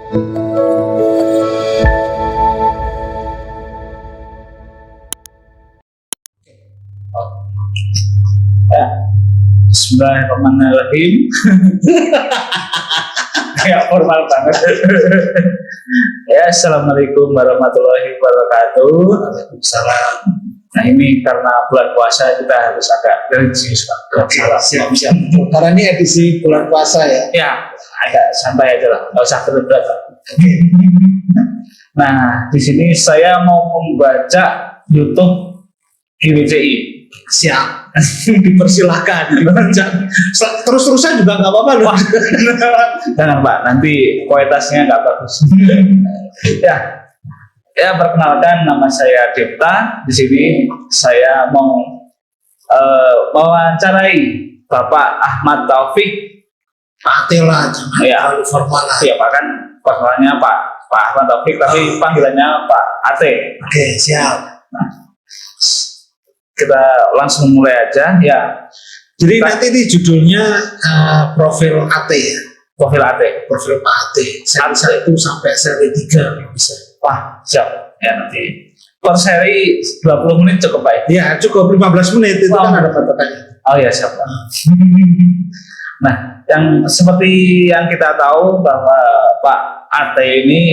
Ya, Bismillahirrahmanirrahim. Ya, formal banget. Ya, Assalamualaikum warahmatullahi wabarakatuh. Waalaikumsalam. Nah, ini karena bulan puasa kita harus agak religius, Pak. Siap. Karena ini edisi bulan puasa ya. Ya, agak santai aja lah, nggak usah berat. Nah, di sini saya mau membaca YouTube GWCI. Siap. Dipersilahkan dibaca. Terus-terusan juga nggak apa-apa loh. Jangan Pak, nanti kualitasnya nggak bagus. Ya, perkenalkan, nama saya Devta. Di sini saya mau mewawancarai Bapak Ahmad Taufik. Pak Tela, jangan terlalu formal lah. Iya Pak, kan panggilannya Pak Ahmad Taufik, tapi panggilannya Pak Ate. Oke, siap. Nah, kita langsung mulai aja ya. Jadi nanti ini judulnya profil AT ya. Profil Ate. Profil Pak AT. Seri 1 sampai seri 3 bisa. Wah, siap. Ya, nanti per seri 20 menit cukup Pak. Ya, cukup 15 menit itu kan ada patokannya. Oh ya, siap Pak. Nah, yang seperti yang kita tahu bahwa Pak Ate ini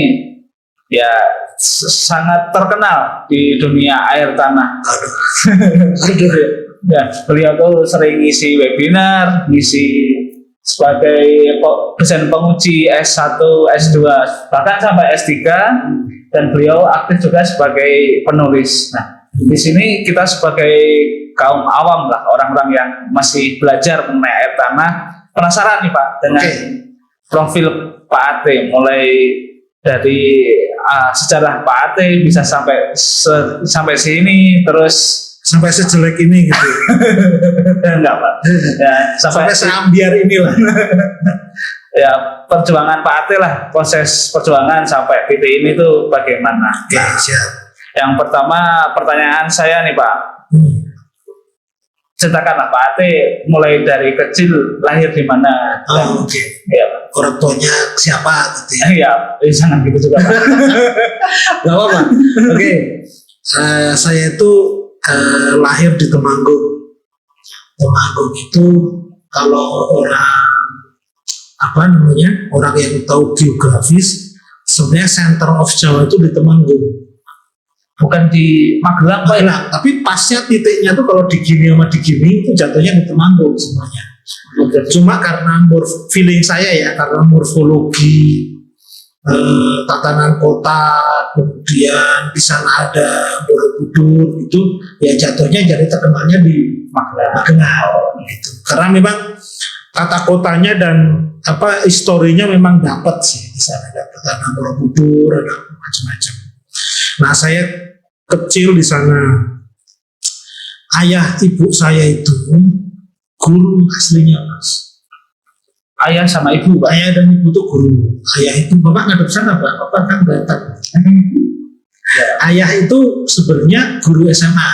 ya sangat terkenal di dunia air tanah. Ya, beliau tuh sering ngisi webinar, ngisi sebagai dosen penguji S1, S2, bahkan sampai S3, dan beliau aktif juga sebagai penulis. Nah, di sini kita sebagai kaum awam lah, orang-orang yang masih belajar mengenai air tanah, penasaran nih Pak dengan profil Pak Ate, mulai dari sejarah Pak Ate bisa sampai sini, terus sampai sejelek ini gitu. enggak Pak. Ya, sampai seambiar inilah. Ya, perjuangan Pak Ate lah, proses perjuangan sampai titik ini tuh bagaimana? Oke, siap. Yang pertama, pertanyaan saya nih Pak. Ceritakanlah Pak Ate mulai dari kecil lahir di mana? Oke. Ya. Orang tuanya siapa gitu ya? Ya, jangan gitu juga Pak. Gak apa-apa. Oke. Saya itu lahir di Temanggung. Temanggung itu kalau orang orang yang tahu geografis, sebenarnya center of Jawa itu di Temanggung, bukan di Magelang Pak. Tapi pasnya titiknya tuh kalau di Gini sama di Gini itu jatuhnya di Temanggung semuanya. Cuma karena feeling saya ya, karena morfologi tatanan kota, kemudian di sana ada Borobudur, itu ya jatuhnya jadi terkenalnya di Magelang gitu. Karena memang tata kotanya dan historinya memang dapat sih di sana, dapat ada Borobudur, ada macam-macam. Nah, saya kecil di sana. Ayah ibu saya itu guru aslinya Mas. Ayah sama ibu Pak. Ayah dan ibu itu guru. Ayah itu bapak ngadep sana Pak, bapak kan datang. Ayah itu sebenarnya guru SMA.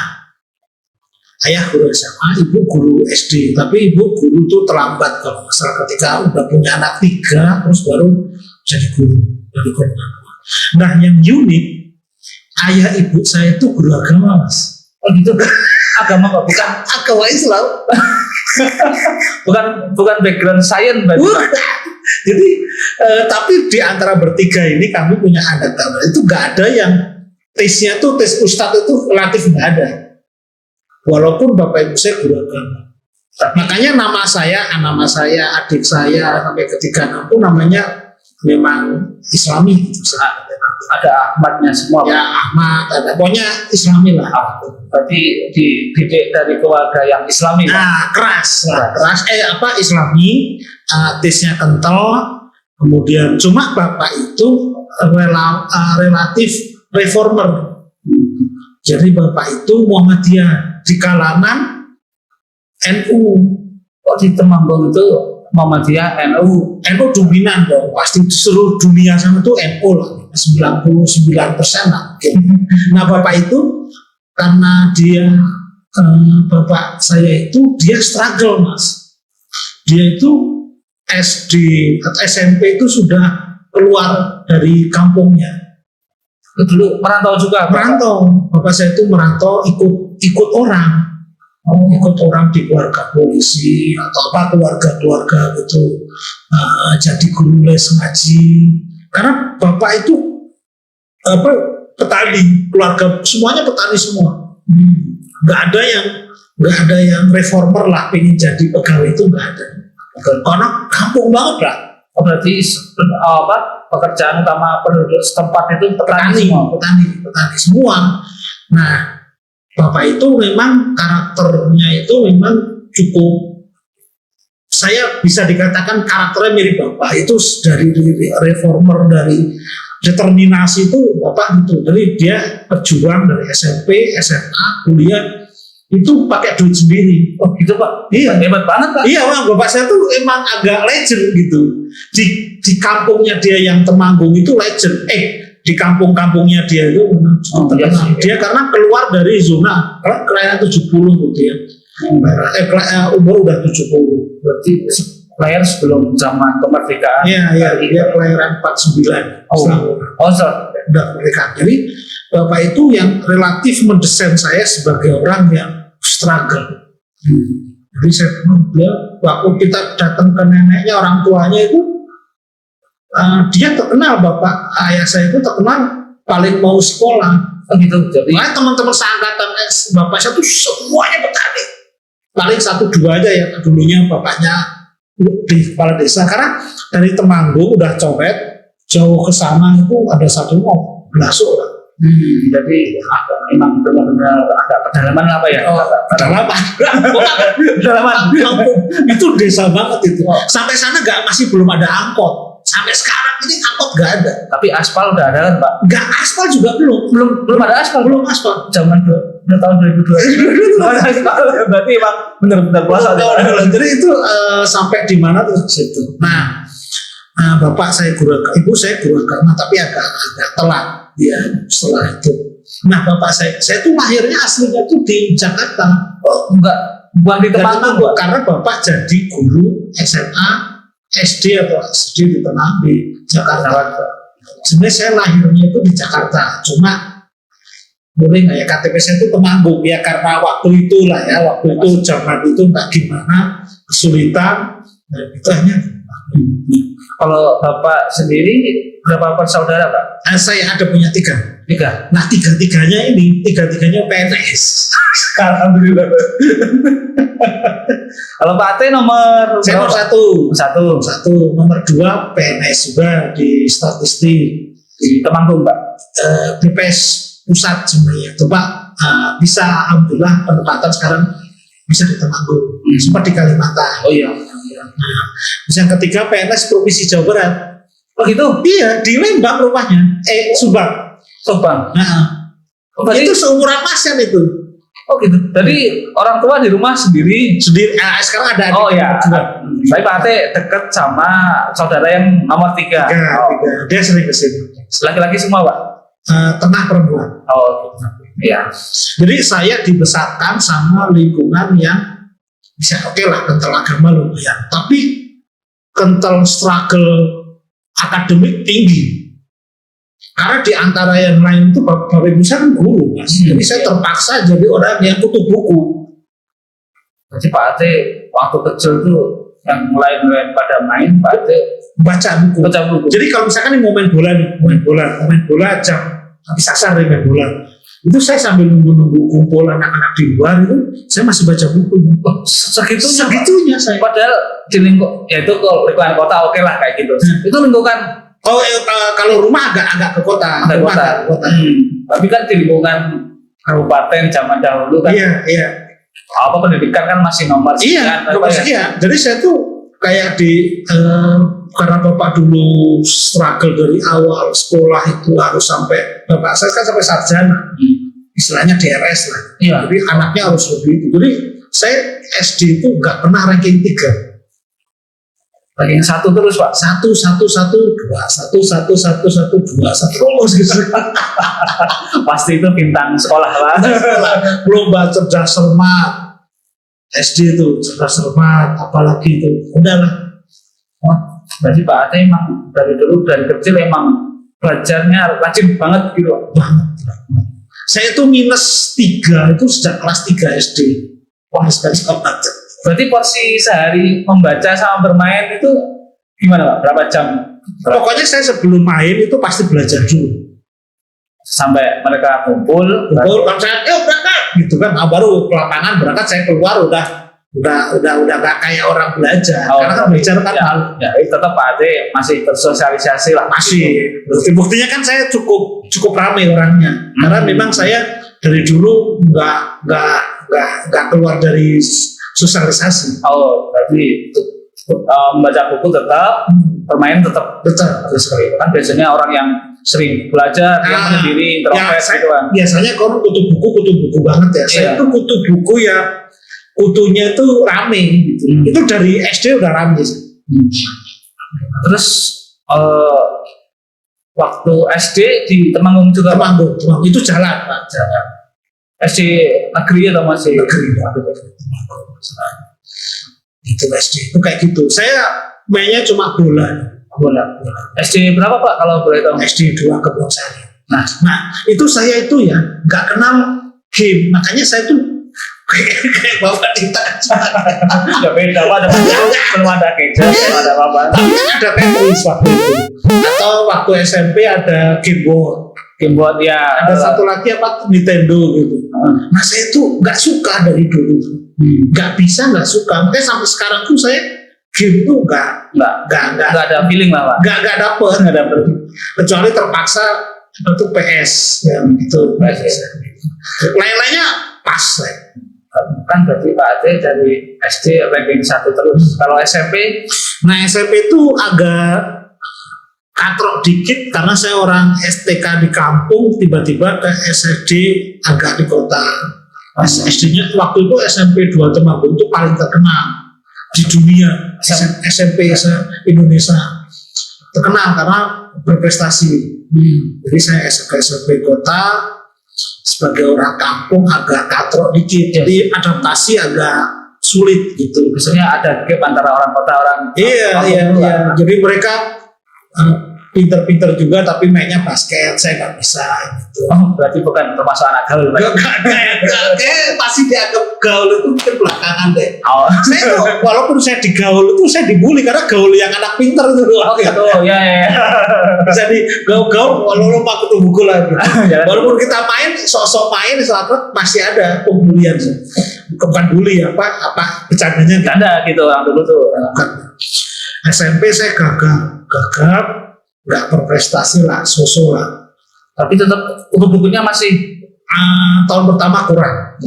Ayah guru SMA, ibu guru SD. Tapi ibu guru itu terlambat kalau masalah ketika udah punya anak 3 terus baru jadi guru dari korban. Nah, yang unik, ayah ibu saya itu guru agama Mas. Oh gitu. Agama Pak, bukan agama Islam. bukan background science berarti. Jadi tapi di antara bertiga ini kami punya adat itu nggak ada yang tesnya tuh tes ustadz itu relatif nggak ada. Walaupun bapak ibu saya guru agama. Makanya nama saya, adik saya sampai ketiga anak pun namanya memang Islami gitu. Ada Ahmadnya semua. Ya Ahmad, ada pokoknya Islami lah. Berarti dididik dari keluarga yang Islami. Nah, keras. Islami, tesnya kental. Kemudian cuma bapak itu relatif reformer. Jadi bapak itu Muhammadiyah di kalangan NU. Kok di Temanggung itu Muhammadiyah NU dominan dong, pasti seluruh dunia sana tuh NU lah, 99% lah. Nah bapak itu karena dia bapak saya itu dia struggle Mas, dia itu SD atau SMP itu sudah keluar dari kampungnya. Dulu merantau juga, Pak? Merantau, bapak saya itu merantau ikut orang, ikut orang di keluarga polisi atau apa keluarga gitu, jadi guru les ngaji. Karena bapak itu apa petani, keluarga semuanya petani semua. Nggak ada yang reformer lah, pengen jadi pegawai itu nggak ada. Karena kampung banget lah. Oh, berarti pekerjaan utama penduduk setempat itu petani semua. Petani semua. Nah, bapak itu memang karakternya itu memang cukup, saya bisa dikatakan karakternya mirip bapak. Itu dari reformer, dari determinasi itu bapak gitu. Jadi dia berjuang dari SMP, SMA, kuliah itu pakai duit sendiri. Oh gitu, Pak? Iya, hebat banget, Pak. Iya, Bang, bapak saya tuh emang agak legend gitu. Di kampungnya dia yang Temanggung itu legend. Di kampung-kampungnya dia itu cukup terkenal. Iya. Dia karena keluar dari zona kelahiran 70 gitu ya. Umur udah 70. Berarti lahir sebelum zaman kemerdekaan. Iya, dia kelahiran 49. Sorry. Udah kemerdekaan. Jadi bapak itu yang relatif mendesain saya sebagai orang yang struggle. Jadi saya bilang, waktu kita datang ke neneknya, orang tuanya itu, dia terkenal, bapak ayah saya itu terkenal paling mau sekolah. Gitu. Jadi teman-teman seangkatan bapak saya itu semuanya petani. Paling 1-2 aja ya dulunya bapaknya di kepala desa. Karena dari Temanggung udah coret jauh ke sana itu ada satu mau belasuk orang. Jadi memang benar-benar agak pedalaman apa ya? Pedalaman. Itu desa banget itu. Sampai sana masih belum ada angkot. Sampai sekarang ini angkot nggak ada. Tapi aspal udah ada kan, Pak? Nggak, aspal juga belum ada aspal. Belum aspal. Zaman tahun 2020. Berarti emang benar-benar puasa. Jadi itu sampai di mana tuh situ. Nah, bapak saya guru agama, ibu saya guru agama, tapi agak telat dia setelah itu. Nah, bapak saya tuh lahirnya aslinya tuh di Jakarta. Oh, bukan di Temanggung, karena bapak jadi guru SMA, SD atau SD di Jakarta. Sebenarnya saya lahirnya itu di Jakarta, cuma boleh nggak ya KTP saya itu Temanggung ya, karena waktu itulah ya, waktu itu zaman itu nggak gimana, kesulitan, dan itu hanya. Kalau bapak sendiri berapa bersaudara, Pak? Saya ada punya 3. Nah, tiga-tiganya PNS. Alhamdulillah. Kalau Pak Ate nomor saya nomor 1. Nomor 2 PNS juga di statistik di Temanggung, Pak. BPS pusat sebenarnya. Itu Pak bisa alhamdulillah penempatan sekarang bisa di Temanggung, sempat di Kalimantan. Oh iya. Nah, yang ketiga PNS Provinsi Jawa Barat. Oh gitu? Iya, di Lembang rumahnya. Subang. Nah, itu seumuran Mas kan itu. Oh gitu. Jadi orang tua di rumah sendiri. Sekarang ada. Oh ya. Tapi Pak Ate dekat sama saudara yang nomor 3. 3. Dia sering kesini. Laki-laki semua, Pak? Tengah perempuan. Oh iya. Jadi saya dibesarkan sama lingkungan yang bisa oke lah, kental agama lumayan, tapi kental struggle akademik tinggi. Karena di antara yang lain itu bapak ibu saya kan guru, Mas. Jadi saya terpaksa jadi orang yang kutu buku. Jadi Pak Ate waktu kecil tuh yang lain-lain pada main, Pak Ate baca buku. Jadi kalau misalkan mau main bola jam habis asar main bola. Itu saya sambil nunggu kumpul anak-anak di luar itu, saya masih baca buku. Segitunya saya. Padahal di lingkup, ya itu kalau lingkungan kota oke lah kayak gitu. Itu lingkungan. Kalau rumah agak ke kota. Kota. Tapi kan di lingkungan kabupaten zaman dahulu kan. Iya. Apa pendidikan kan masih nomor sekian. Iya. Jadi saya tuh kayak karena bapak dulu struggle dari awal sekolah itu harus sampai, bapak saya kan sampai sarjana, istilahnya DRS lah. Iya. Jadi anaknya harus lebih itu. Jadi saya SD itu nggak pernah ranking 3. Ranking 1 terus, Pak. 1, 2, 1, 1, 2 terus gitu. Pasti itu bintang sekolah lah. Lomba cerdas cermat SD itu, cerdas cermat, apalagi itu udahlah. Berarti Pak Ate emang dari dulu dari kecil emang belajarnya rajin banget gitu. banget. Saya itu -3 itu sejak kelas 3 SD. Wah, sekali banget. Berarti porsi sehari membaca sama bermain itu gimana Pak? Berapa jam? Pokoknya saya sebelum main itu pasti belajar dulu. Sampai mereka kumpul. Kan saya, berangkat gitu kan. Baru ke lapangan berangkat, saya keluar udah nggak kayak orang belajar. Karena kan belajar kan malu. Ya, tetap Pak Ade masih bersosialisasi lah. Masih. Buktinya kan saya cukup ramai orangnya. Karena memang saya dari dulu nggak keluar dari sosialisasi. Oh, berarti membaca buku tetap, bermain tetap. Kan biasanya orang yang sering belajar, yang menyendiri, introvert gitu kan. Biasanya kalau kutu buku banget ya. Saya itu kutu buku ya, kutunya itu rame gitu. Itu dari SD udah rame. Terus waktu SD di Temanggung juga. Temanggung itu jalan Pak, jalan. SD negeri atau masih negeri? Itu SD itu kayak gitu. Saya mainnya cuma bola. SD berapa Pak kalau boleh tahu? SD 2 Kebonsari. Nah itu saya itu ya nggak kenal game, makanya saya tuh kayak bapak Dita. Ya beda Pak, belum ada gadget, belum ada apa. Tapi kan ada Tetris waktu itu. Atau waktu SMP ada Game Boy ya. Ada satu lagi apa Nintendo gitu. Nah saya tuh nggak suka dari dulu, nggak suka. Makanya sampai sekarang tuh saya game tuh nggak ada feeling lah Pak. Nggak dapet. Kecuali terpaksa itu PS yang itu. Lain-lainnya pas. Kan berarti Pak Ade dari SD ranking 1 terus. Kalau SMP? Nah SMP itu agak katrok dikit karena saya orang STK di kampung, tiba-tiba ke SD agak di kota. SD-nya waktu itu SMP 2 Temanggung itu paling terkenal di dunia. SMP Indonesia terkenal karena berprestasi. Jadi saya SMP kota sebagai orang kampung agak katrok dikit, jadi adaptasi agak sulit gitu. Biasanya ada gap antara orang kota orang. Iya. Jadi mereka pinter-pinter juga tapi mainnya basket, saya nggak bisa gitu. Oh, berarti bukan termasuk anak gaul. Kayak masih dianggap gaul itu mungkin belakangan deh. Oh. Saya tuh walaupun saya di gaul itu saya dibully karena gaul yang anak pinter itu. Oh gitu, ya. Bisa di gaul kalau lupa ketemu buku lagi. Walaupun kita main, sok-sok main selama masih ada pembulian. Bukan bully apa bercandanya. Ada gitu orang dulu tuh. SMP saya gagap, nggak berprestasi lah, so-so lah. Tapi tetap buku-bukunya masih tahun pertama kurang,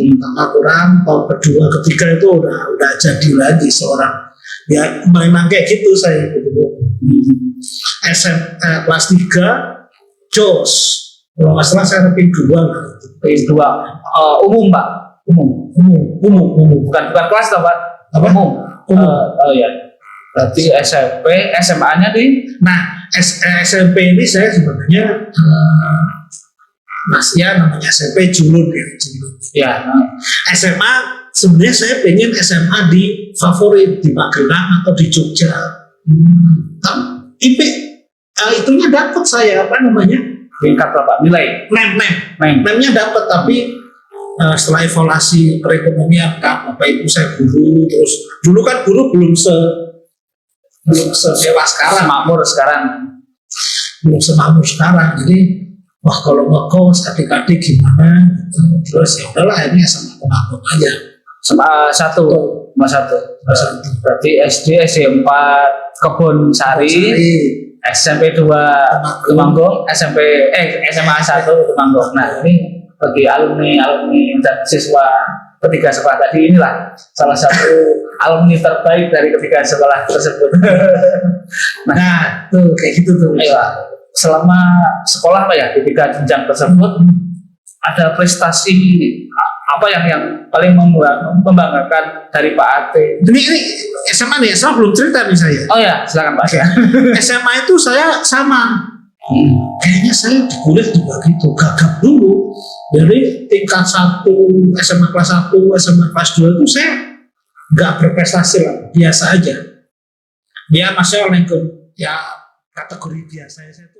tahun kedua, ketiga itu udah jadi lagi seorang. Ya memang kayak gitu saya. Kelas 3 JOS, kalau nggak salah saya ranking 2 lah. Umum Pak, umum. Bukan kelas toh Pak? Umum. Oh ya. Berarti SMP, SMA-nya di? Nah, SMP ini saya sebenarnya namanya SMP Julun ya. Ya. SMA sebenarnya saya pengen SMA di favorit di Magelang atau di Jogja. IP itunya dapat saya tingkat berapa? Nilai? Nemnya dapat, tapi setelah evaluasi perekonomian kan, Bapak Ibu saya guru, terus dulu kan guru belum semewah sekarang, belum semakmur sekarang. Jadi wah kalau ngekos adik-adik gimana gitu. Terus ya udahlah ini SMA Temanggung aja. SMA 1. Berarti SD 4 Kebon Sari, SMP 2 Temanggung, SMA 1 Temanggung. Nah ini bagi alumni dan siswa ketiga sekolah tadi, inilah salah satu alumni terbaik dari ketiga sekolah tersebut. Nah, tuh kayak gitu tuh. Selama sekolah Pak ya di tiga jenjang tersebut ada prestasi apa yang paling membanggakan dari Pak Ate? Ini SMA nih, SMA belum cerita nih saya. Oh ya, silakan Pak. SMA itu saya sama. Kayaknya saya di kuliah juga gitu, gagap dulu. Jadi tingkat 1, SMA kelas 1, SMA kelas 2 itu saya nggak berprestasi lah, biasa aja. dia masih oleh ya kategori biasa ya.